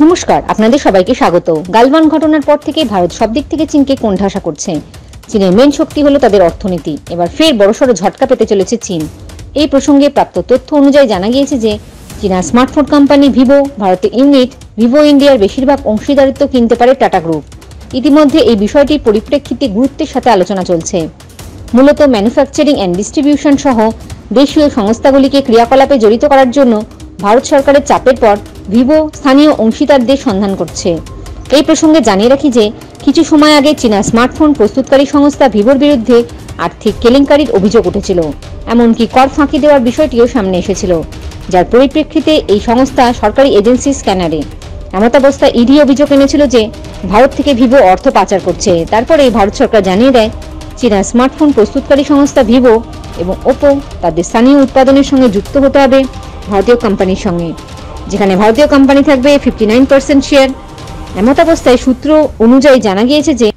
নমস্কার, আপনাদের সবাইকে স্বাগত। গালওয়ান ঘটনার পর থেকে ভারত সব দিক থেকে চীনকে কোণঠাসা করছে। চীনের মেন শক্তি হলো তাদের অর্থনীতি। এবার ফের বড়সড় ঝটকা পেতে চলেছে চীন। এই প্রসঙ্গে প্রাপ্ত তথ্য অনুযায়ী জানা গিয়েছে যে চীনা স্মার্টফোন কোম্পানি ভিভো ভারতের ইউনিট ভিভো ইন্ডিয়ার বেশিরভাগ অংশীদারিত্ব কিনতে পারে টাটা গ্রুপ। ইতিমধ্যে এই বিষয়টির পরিপ্রেক্ষিতে গুরুত্বের সাথে আলোচনা চলছে। মূলত ম্যানুফ্যাকচারিং অ্যান্ড ডিস্ট্রিবিউশন সহ দেশীয় সংস্থাগুলিকে ক্রিয়াকলাপে জড়িত করার জন্য ভারত সরকারের চাপের পর ভিভো স্থানীয় অংশীদারদের সন্ধান করছে। এই প্রসঙ্গে জানিয়ে রাখি যে কিছু সময় আগে চীনা স্মার্টফোন প্রস্তুতকারী সংস্থা ভিভোর বিরুদ্ধে আর্থিক কেলেঙ্কারির অভিযোগ উঠেছিল। এমনকি কর ফাঁকি দেওয়ার বিষয়টিও সামনে এসেছিল, যার পরিপ্রেক্ষিতে এই সংস্থা সরকারি এজেন্সি স্ক্যানারে এমতাবস্থায় ইডি অভিযোগ এনেছিল যে ভারত থেকে ভিভো অর্থ পাচার করছে। তারপরে ভারত সরকার জানিয়ে দেয় চীনা স্মার্টফোন প্রস্তুতকারী সংস্থা ভিভো এবং ওপো তাদের স্থানীয় উৎপাদনের সঙ্গে যুক্ত হতে হবে ভারতীয় কোম্পানির সঙ্গে, যেখানে ভারতীয় কোম্পানি থাকবে 59% শেয়ার। এমতাবস্থায় সূত্র অনুযায়ী জানা গিয়েছে যে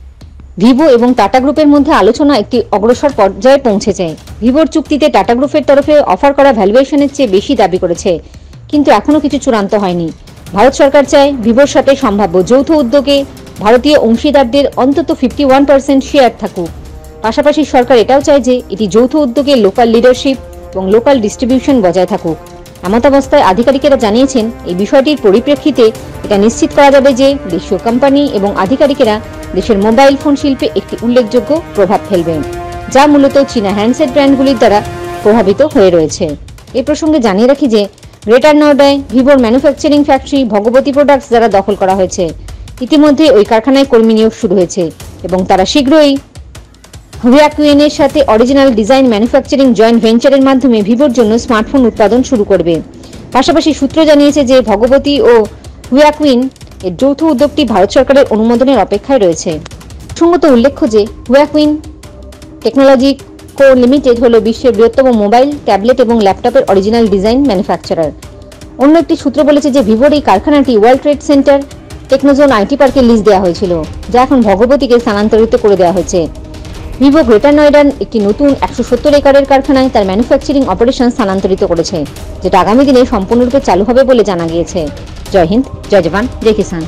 ভিভো এবং টাটা গ্রুপের মধ্যে আলোচনা একটি অগ্রসর পর্যায়ে পৌঁছেছে। ভিভোর চুক্তিতে টাটা গ্রুপের তরফে অফার করা ভ্যালুয়েশনের চেয়ে বেশি দাবি করেছে, কিন্তু এখনও কিছু চূড়ান্ত হয়নি। ভারত সরকার চায় ভিভোর সাথে সম্ভাব্য যৌথ উদ্যোগে ভারতীয় অংশীদারদের অন্তত 51% শেয়ার থাকুক। পাশাপাশি সরকার এটাও চায় যে এটি যৌথ উদ্যোগে লোকাল লিডারশিপ এবং লোকাল ডিস্ট্রিবিউশন বজায় থাকুক। এমতাবস্থায় আধিকারিকেরা জানিয়েছেন এই বিষয়টির পরিপ্রেক্ষিতে এটা নিশ্চিত করা যাবে যে দেশীয় কোম্পানি এবং আধিকারিকেরা দেশের মোবাইল ফোন শিল্পে একটি উল্লেখযোগ্য প্রভাব ফেলবেন, যা মূলত চীনা হ্যান্ডসেট ব্র্যান্ডগুলির দ্বারা প্রভাবিত হয়ে রয়েছে। এ প্রসঙ্গে জানিয়ে রাখি যে গ্রেটার নয়ডায় ভিভোর ম্যানুফ্যাকচারিং ফ্যাক্টরি ভগবতী প্রোডাক্টস দ্বারা দখল করা হয়েছে। ইতিমধ্যে ওই কারখানায় কর্মী নিয়োগ শুরু হয়েছে এবং তারা শীঘ্রই হুয়াকুইনের সাথে অরিজিনাল ডিজাইন ম্যানুফ্যাকচারিং জয়েন্ট ভেঞ্চারের মাধ্যমে ভিভোর জন্য স্মার্টফোন উৎপাদন শুরু করবে। পাশাপাশি সূত্র জানিয়েছে যে ভগবতী ও হুয়াকুইন এর যৌথ উদ্যোগটি ভারত সরকারের অনুমোদনের অপেক্ষায় রয়েছে। প্রসঙ্গত উল্লেখ্য যে হুয়াকুইন টেকনোলজি কো লিমিটেড হল বিশ্বের বৃহত্তম মোবাইল, ট্যাবলেট এবং ল্যাপটপের অরিজিনাল ডিজাইন ম্যানুফ্যাকচারার। অন্য একটি সূত্র বলেছে যে ভিভোর এই কারখানাটি ওয়ার্ল্ড ট্রেড সেন্টার টেকনোজোন আইটি পার্কে লিজ দেওয়া হয়েছিল, যা এখন ভগবতীকে স্থানান্তরিত করে দেওয়া হয়েছে। ভিভো গ্রেটার নয়ডার একটি নতুন 170 একরের কারখানায় তার ম্যানুফ্যাকচারিং অপারেশন স্থানান্তরিত করেছে, যেটা আগামী দিনে সম্পূর্ণরূপে চালু হবে বলে জানা গিয়েছে। জয় হিন্দ, জয় জওয়ান, জয় কিষান।